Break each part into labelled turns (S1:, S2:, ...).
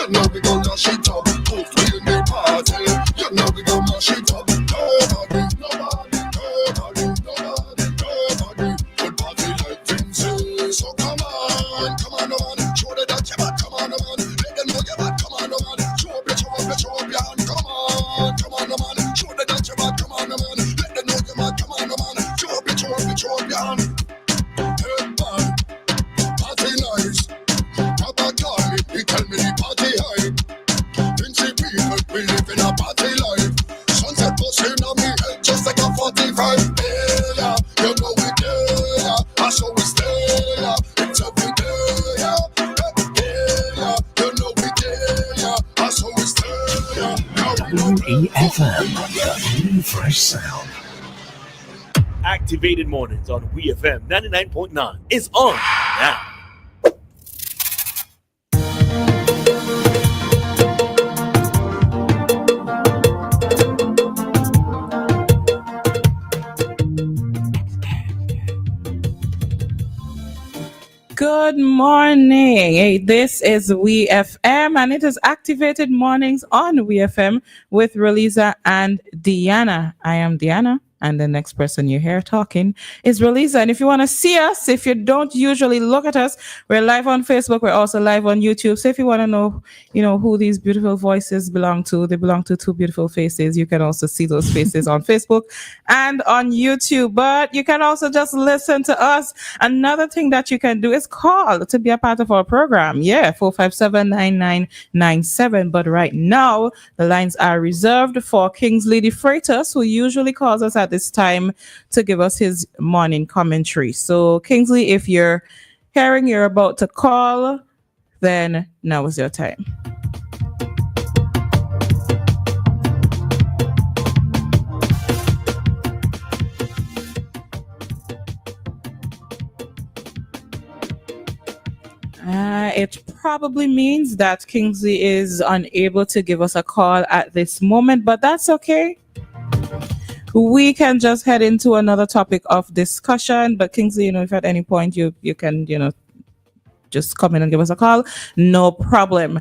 S1: You know we gon' mash it up. Put we in the party. You know we gon' mash it up. Nobody. Good party like Kingsley. So come on, no man. Show them that you bad, come on, no man. Let them know you bad, come on, no man. Show up your hand, come on, no man. Show them that you bad, come on, no man. Let them know you bad, come on, no man. Show up your hand. Hey man, party nice. Papa call me, he tell me the party hype. Vinci people, we live in a party life. Sunset busting on me head just like a 45. Yeah, you know we there. I saw we stay. It's every day. Yeah, you know we there. I saw we stay.
S2: WEFM, the new fresh sound.
S3: Activated Mornings on WEFM 99.9 is on now.
S4: Good morning. Hey, this is WEFM and it is Activated Mornings on WEFM with Roleza and Dianna. I am Dianna. And the next person you hear talking is Roleza. And if you want to see us, if you don't usually look at us, we're live on Facebook. We're also live on YouTube. So if you want to know, who these beautiful voices belong to, they belong to two beautiful faces. You can also see those faces on Facebook and on YouTube. But you can also just listen to us. Another thing that you can do is call to be a part of our program. Yeah, 457-9997. But right now, the lines are reserved for Kingsley DeFreitas, who usually calls us at this time to give us his morning commentary. So Kingsley, if you're hearing you're about to call, then now is your time. It probably means that Kingsley is unable to give us a call at this moment, but that's okay. We can just head into another topic of discussion. But Kingsley, if at any point you can, just come in and give us a call, no problem.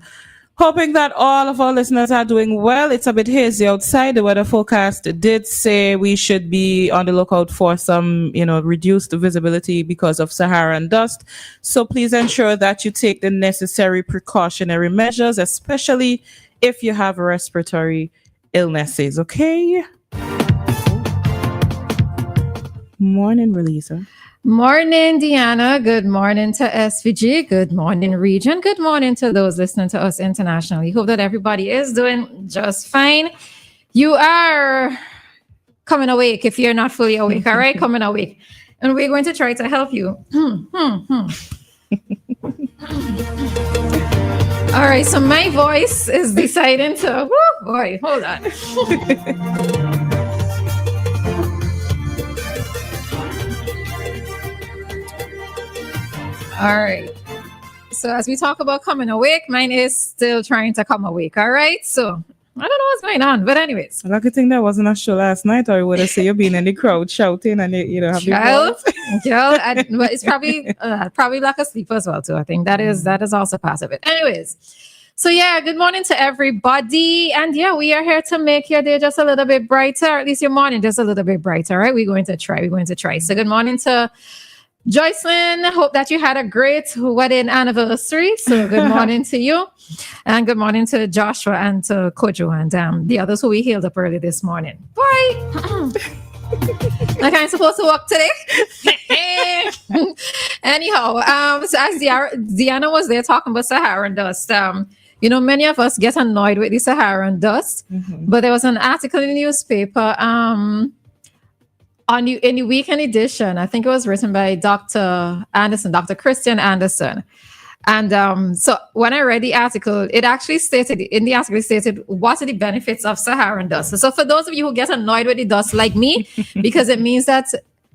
S4: Hoping that all of our listeners are doing well. It's a bit hazy outside. The weather forecast did say we should be on the lookout for some, reduced visibility because of Saharan dust. So please ensure that you take the necessary precautionary measures, especially if you have respiratory illnesses, okay? Morning, Roleza.
S5: Morning, Dianna. Good morning to SVG. Good morning, region. Good morning to those listening to us internationally. Hope that everybody is doing just fine. You are coming awake if you're not fully awake, all right? Coming awake. And we're going to try to help you. All right, so my voice is deciding to... Woo, boy, hold on. All right. So as we talk about coming awake, mine is still trying to come awake. All right. So I don't know what's going on, but anyways.
S4: Lucky thing that wasn't a show last night, or you would have said you've been in the crowd shouting and you don't have
S5: Child, but it's probably lack of sleep as well too. I think that is also part of it. Anyways. So yeah, good morning to everybody. And yeah, we are here to make your day just a little bit brighter, or at least your morning just a little bit brighter. All right. We're going to try. So good morning to Joycelyn, hope that you had a great wedding anniversary. So good morning to you. And good morning to Joshua and to Kojo and the others who we hailed up early this morning. Boy, like I'm supposed to walk today. Anyhow, so as Dianna was there talking about Saharan dust, many of us get annoyed with the Saharan dust, but there was an article in the newspaper, in the weekend edition, I think it was written by Dr. Christian Anderson. And so when I read the article, it stated what are the benefits of Saharan dust. So for those of you who get annoyed with the dust like me, because it means that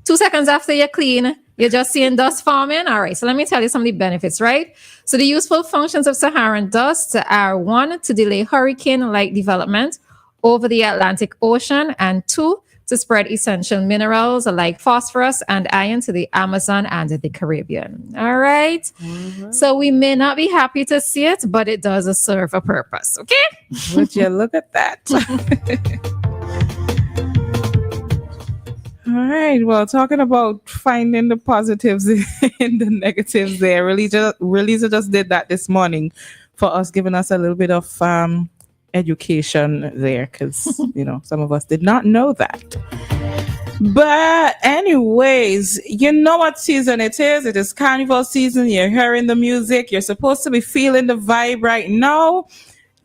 S5: 2 seconds after you're clean, you're just seeing dust forming. All right, so let me tell you some of the benefits, right? So the useful functions of Saharan dust are 1, to delay hurricane-like development over the Atlantic Ocean, and 2, to spread essential minerals like phosphorus and iron to the Amazon and the Caribbean. All right. So we may not be happy to see it, but it does serve a purpose. Okay.
S4: Would you look at that? All right. Well, talking about finding the positives in the negatives there, Roleza just did that this morning for us, giving us a little bit of education there, because some of us did not know that. But anyways, you know what season it is. It is carnival season. You're hearing the music. You're supposed to be feeling the vibe right now.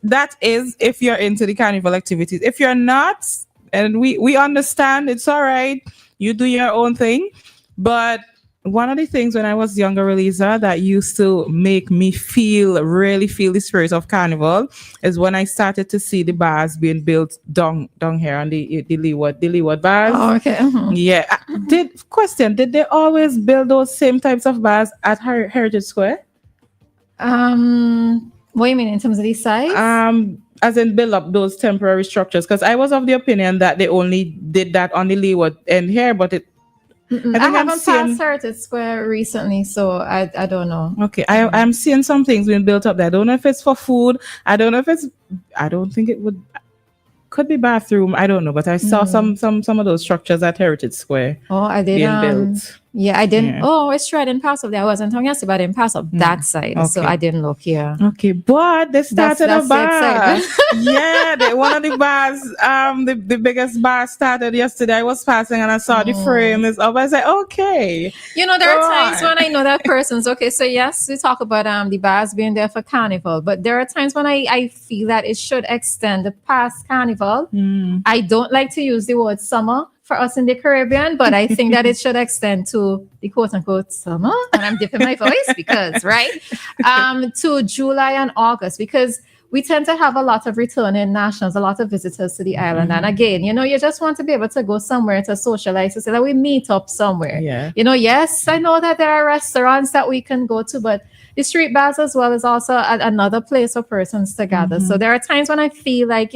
S4: That is if you're into the carnival activities. If you're not, and we understand, it's all right. You do your own thing. But one of the things when I was younger, Roleza, that used to make me really feel the spirit of carnival is when I started to see the bars being built down here on the leeward bars.
S5: Oh, okay.
S4: Yeah. Did they always build those same types of bars at Heritage Square?
S5: What do you mean in terms of the size?
S4: As in build up those temporary structures, because I was of the opinion that they only did that on the leeward end here, but I
S5: haven't passed Heritage Square recently, so I don't know.
S4: Okay, I'm seeing some things being built up there. I don't know if it's for food. I don't think it could be bathroom. I don't know, but I saw some of those structures at Heritage Square.
S5: Oh, I did.
S4: Being built.
S5: Yeah, I didn't. Yeah. Oh, it's true. I didn't pass up there. I wasn't talking yesterday, but I didn't pass up that side, so I didn't look here.
S4: Okay, but they started a bar. Yeah, one of the bars, the biggest bar started yesterday. I was passing and I saw the frame is up. I was like, okay.
S5: There are times when I know that person's okay. So yes, we talk about the bars being there for carnival, but there are times when I feel that it should extend past carnival. I don't like to use the word summer for us in the Caribbean, but I think that it should extend to the quote-unquote summer, and I'm dipping my voice because, to July and August, because we tend to have a lot of returning nationals, a lot of visitors to the island. And again, you just want to be able to go somewhere to socialize, to say that we meet up somewhere.
S4: Yeah.
S5: Yes, I know that there are restaurants that we can go to, but the street bars as well is also another place for persons to gather. So there are times when I feel like,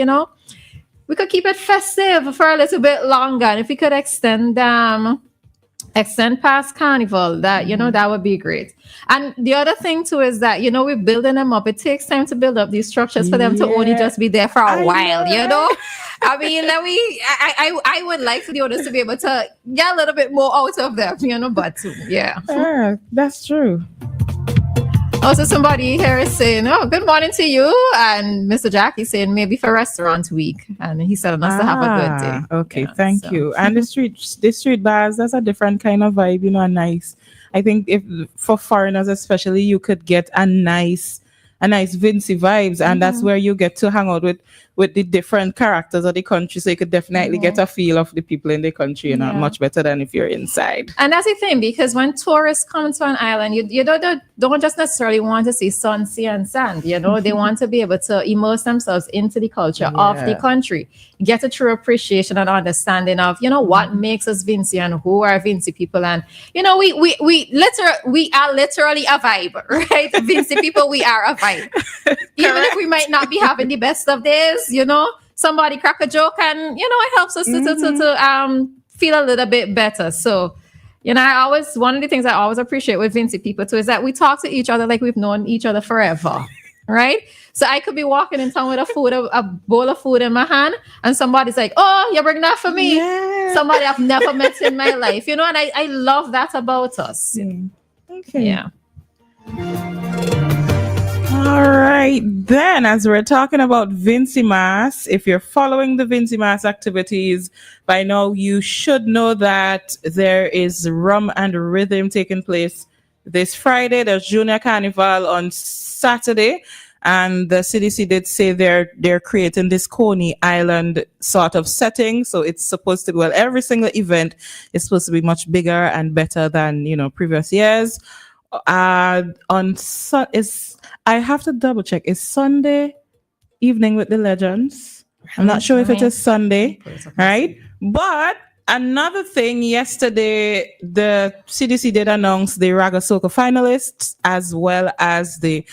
S5: we could keep it festive for a little bit longer. And if we could extend past carnival, that, that would be great. And the other thing too is that, we're building them up. It takes time to build up these structures for them to only just be there for a while, I mean, I would like for the owners to be able to get a little bit more out of them, but yeah.
S4: That's true.
S5: Also, somebody here is saying, good morning to you. And Mr. Jack is saying maybe for restaurant week. And he said us to have a good day.
S4: Okay, thank you. And the street bars, that's a different kind of vibe, nice. I think if for foreigners especially, you could get a nice Vincy vibes, and that's where you get to hang out with the different characters of the country, so you could definitely get a feel of the people in the country, much better than if you're inside.
S5: And that's the thing, because when tourists come to an island, you don't just necessarily want to see sun, sea, and sand. They want to be able to immerse themselves into the culture of the country, get a true appreciation and understanding of what makes us Vincy and who are Vincy people. And we are literally a vibe, right? Vincy people, we are a vibe. Even if we might not be having the best of days, somebody crack a joke and it helps us to feel a little bit better. So one of the things I always appreciate with Vincy people too is that we talk to each other like we've known each other forever, right? So I could be walking in town with a bowl of food in my hand, and somebody's like, "Oh, you're bringing that for me?" Yeah. Somebody I've never met in my life, and I love that about us.
S4: Okay.
S5: Yeah.
S4: All right, then, as we're talking about Vincy Mass, if you're following the Vincy Mass activities, by now you should know that there is rum and rhythm taking place this Friday. There's Junior Carnival on Saturday, and the CDC did say they're creating this Coney Island sort of setting. So it's supposed to be, every single event is supposed to be much bigger and better than previous years. I have to double check. Is Sunday evening with the legends? I'm not sure if it is Sunday, right? But another thing, yesterday the CDC did announce the Raga Soca finalists as well as the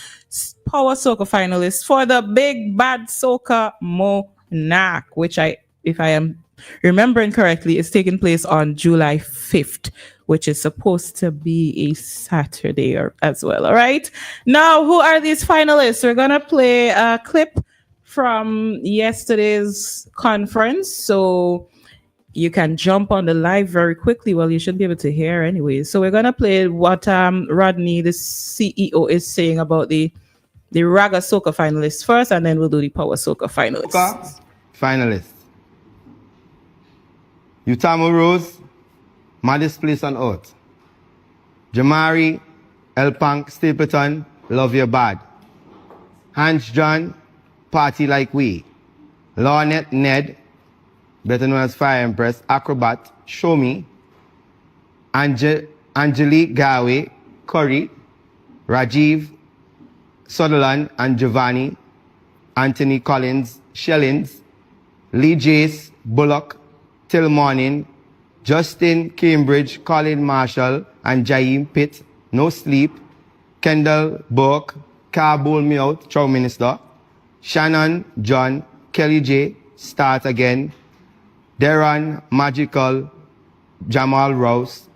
S4: Power Soca finalists for the Big Bad Soca Monarch, which if I am remembering correctly, it's taking place on July 5th, which is supposed to be a Saturday as well. All right. Now, who are these finalists? We're going to play a clip from yesterday's conference. So you can jump on the live very quickly. Well, you should be able to hear anyway. So we're going to play what Rodney, the CEO, is saying about the Raga Soca finalists first, and then we'll do the Power Soca finalists.
S6: Soca finalists. Utamo Rose, Maddest Place on Earth. Jamari, Elpunk, Stapleton, Love Your Bad. Hans John, Party Like We. Lornette Ned, better known as Fire Empress, Acrobat, Show Me. Angelique Gawe, Curry. Rajiv, Sutherland and Giovanni. Anthony Collins, Shellings. Lee Jace, Bullock, Till Morning. Justin Cambridge, Colin Marshall, and Jaim Pitt, No Sleep. Kendall Burke, Car Bowl Me Out, Chow Minister. Shannon John, Kelly J, Start Again. Darren Magical, Jamal Rouse.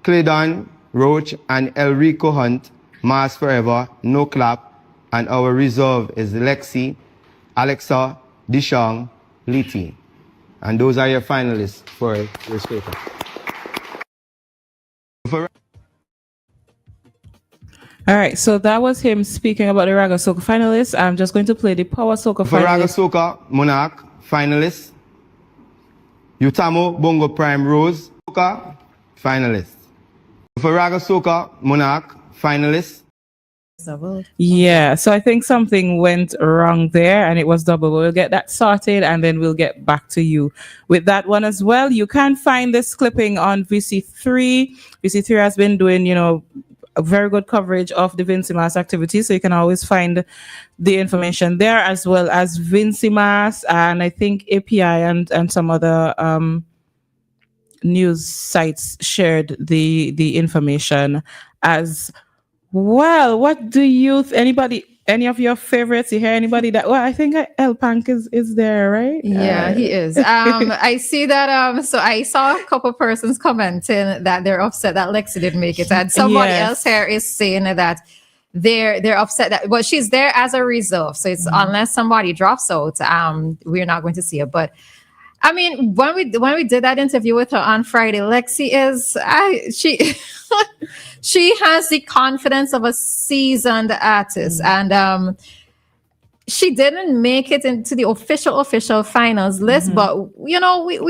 S6: Cledon Roach and Elrico Hunt, Mars Forever, No Clap. And our reserve is Lexi, Alexa, Dishong, Liti. And those are your finalists for this paper.
S4: All right, so that was him speaking about the Raga Soca finalists. I'm just going to play the Power Soca
S6: For Raga
S4: finalists.
S6: Soca Monarch finalists. Utamo Bongo Prime Rose Soca finalists. For Raga Soca Monarch finalists.
S4: Yeah, so I think something went wrong there and it was double. We'll get that sorted and then we'll get back to you with that one as well. You can find this clipping on VC3. VC3 has been doing, a very good coverage of the Vincimas activities. So you can always find the information there, as well as Vincimas and I think API and some other news sites shared the information as well. What do you, any of your favorites? You hear anybody that, well, I think El Punk is there, right?
S5: Yeah, he is. I see that. So I saw a couple persons commenting that they're upset that Lexi didn't make it. And somebody else here is saying that they're upset that, well, she's there as a reserve. So it's unless somebody drops out, we're not going to see her. But I mean, when we did that interview with her on Friday, Lexi she has the confidence of a seasoned artist, and she didn't make it into the official finals list. But we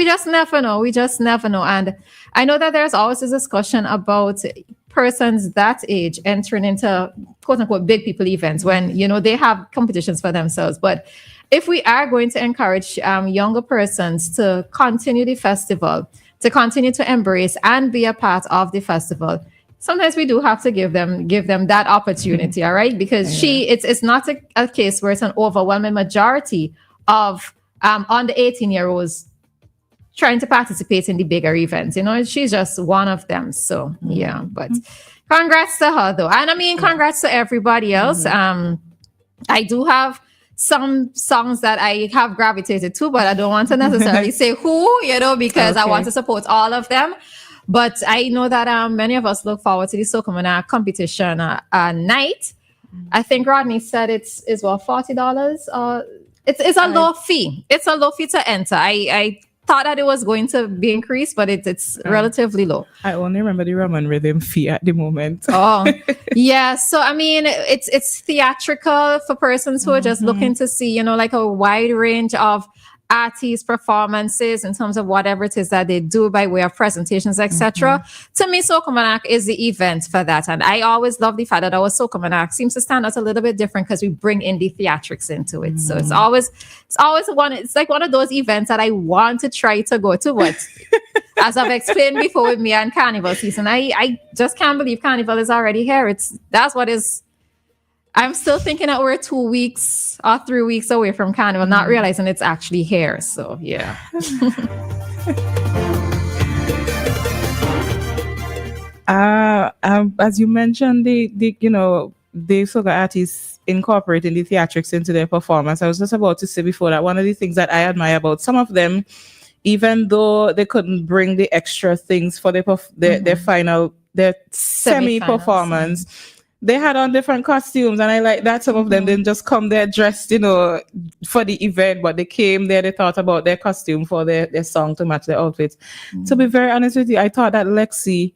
S5: just never know. We just never know. And I know that there's always this discussion about persons that age entering into quote unquote big people events when they have competitions for themselves. But if we are going to encourage younger persons to continue the festival, to continue to embrace and be a part of the festival, sometimes we do have to give them that opportunity, all right? Because it's not a case where it's an overwhelming majority of under 18-year-olds trying to participate in the bigger events. She's just one of them. So yeah, but congrats to her though. And I mean, congrats to everybody else. I do have some songs that I have gravitated to, but I don't want to necessarily say who, because I want to support all of them. But I know that many of us look forward to the Soca competition night. I think Rodney said it's $40. It's a low fee. It's a low fee to enter. I thought that it was going to be increased, but it's relatively low.
S4: I only remember the Roman rhythm fee at the moment.
S5: Oh, yeah. So I mean, it's theatrical for persons who are just looking to see, like a wide range of artists' performances in terms of whatever it is that they do by way of presentations, etc. To me, Soca Monarch is the event for that. And I always love the fact that our Soca Monarch seems to stand out a little bit different because we bring in the theatrics into it. So it's always it's like one of those events that I want to try to go to. But as I've explained before with me and Carnival season, I just can't believe Carnival is already here. I'm still thinking that we're 2 weeks or 3 weeks away from Carnival, not realizing it's actually here. So, yeah.
S4: As you mentioned, the they soca artists incorporating the theatrics into their performance. I was just about to say before that one of the things that I admire about some of them, even though they couldn't bring the extra things for their semi performance, they had on different costumes, and I like that some of them didn't just come there dressed, you know, for the event, but they came there, they thought about their costume for their song to match their outfits. To be very honest with you, I thought that Lexi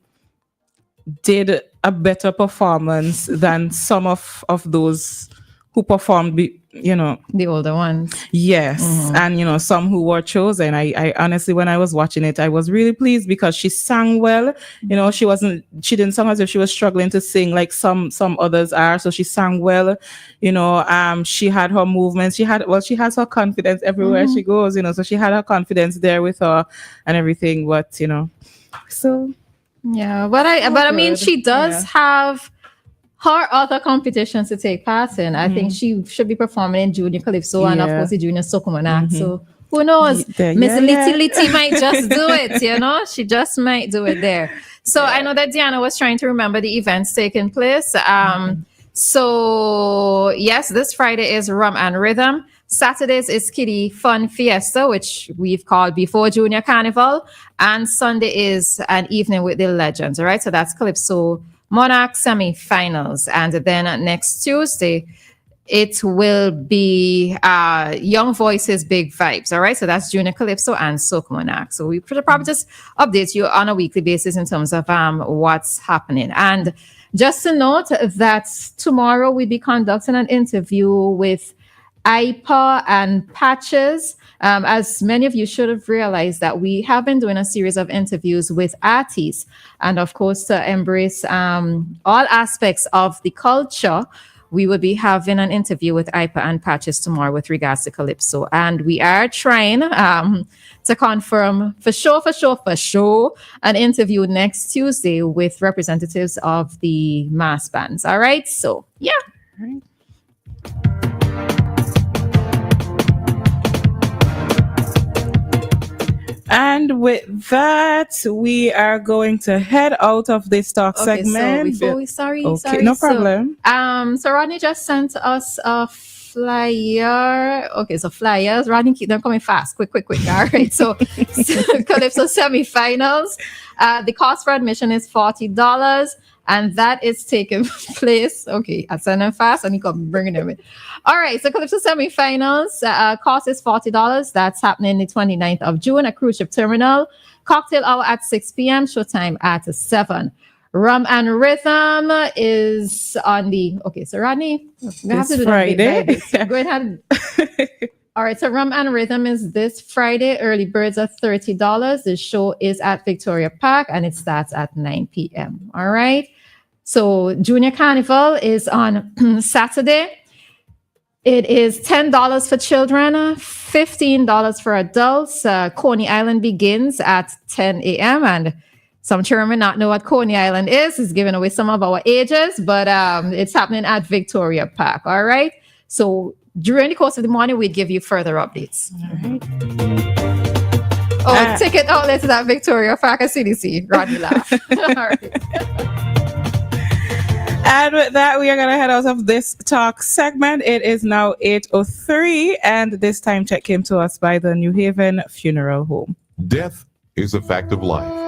S4: did a better performance than some of those who performed, you know,
S5: the older ones.
S4: Yes. And, you know, some who were chosen. I honestly, when I was watching it, I was really pleased because she sang well. You know, she didn't sound as if she was struggling to sing like some others are. So she sang well. You know, she had her movements. She has her confidence everywhere she goes, you know, so she had her confidence there with her and everything. But, you know, so.
S5: Yeah, but I mean, she does have her other competitions to take part in. I think she should be performing in Junior Calypso and of course the Junior Sokoman Act. So who knows? Miss Litty might just do it, you know? She just might do it there. So I know that Dianna was trying to remember the events taking place. So yes, this Friday is Rum and Rhythm. Saturdays is Kiddie Fun Fiesta, which we've called Before Junior Carnival. And Sunday is an evening with the legends, all right? So that's Calypso Monarch semi-finals. And then next Tuesday, it will be Young Voices, Big Vibes, all right? So that's Junior Calypso and Soca Monarch. So we probably just update you on a weekly basis in terms of what's happening. And just to note that tomorrow we'll be conducting an interview with IPA and Patches. As many of you should have realized that we have been doing a series of interviews with artists, and of course to embrace all aspects of the culture, we will be having an interview with IPA and Patches tomorrow with regards to Calypso, and we are trying to confirm for sure an interview next Tuesday with representatives of the mass bands. All right, so yeah. All right.
S4: And with that, we are going to head out of this talk segment.
S5: So before sorry.
S4: No problem.
S5: So Rodney just sent us a flyer. Okay, so flyers. Rodney, keep them coming fast. Quick. All right. So Calypso semifinals. The cost for admission is $40. And that is taking place. Okay, I send them fast and you come bringing them in. All right, so Calypso semifinals. Cost is $40. That's happening the 29th of June at Cruise Ship Terminal. Cocktail hour at 6 p.m. Showtime at 7. Rum and Rhythm is on the. Okay, so Rodney, we have to do
S4: Friday.
S5: That. Go ahead. All right, so Rum and Rhythm is this Friday. Early birds are $30. The show is at Victoria Park and it starts at 9 p.m. All right. So Junior Carnival is on Saturday. It is $10 for children, $15 for adults. Coney Island begins at 10 a.m. And some children may not know what Coney Island is. It's giving away some of our ages, but it's happening at Victoria Park. All right. So during the course of the morning, we'd give you further updates. All right. Ticket outlets at Victoria Park at CDC. Rodney laugh. All right.
S4: And with that, we are going to head out of this talk segment. It is now 8:03, and this time check came to us by the New Haven Funeral Home.
S7: Death is a fact of life.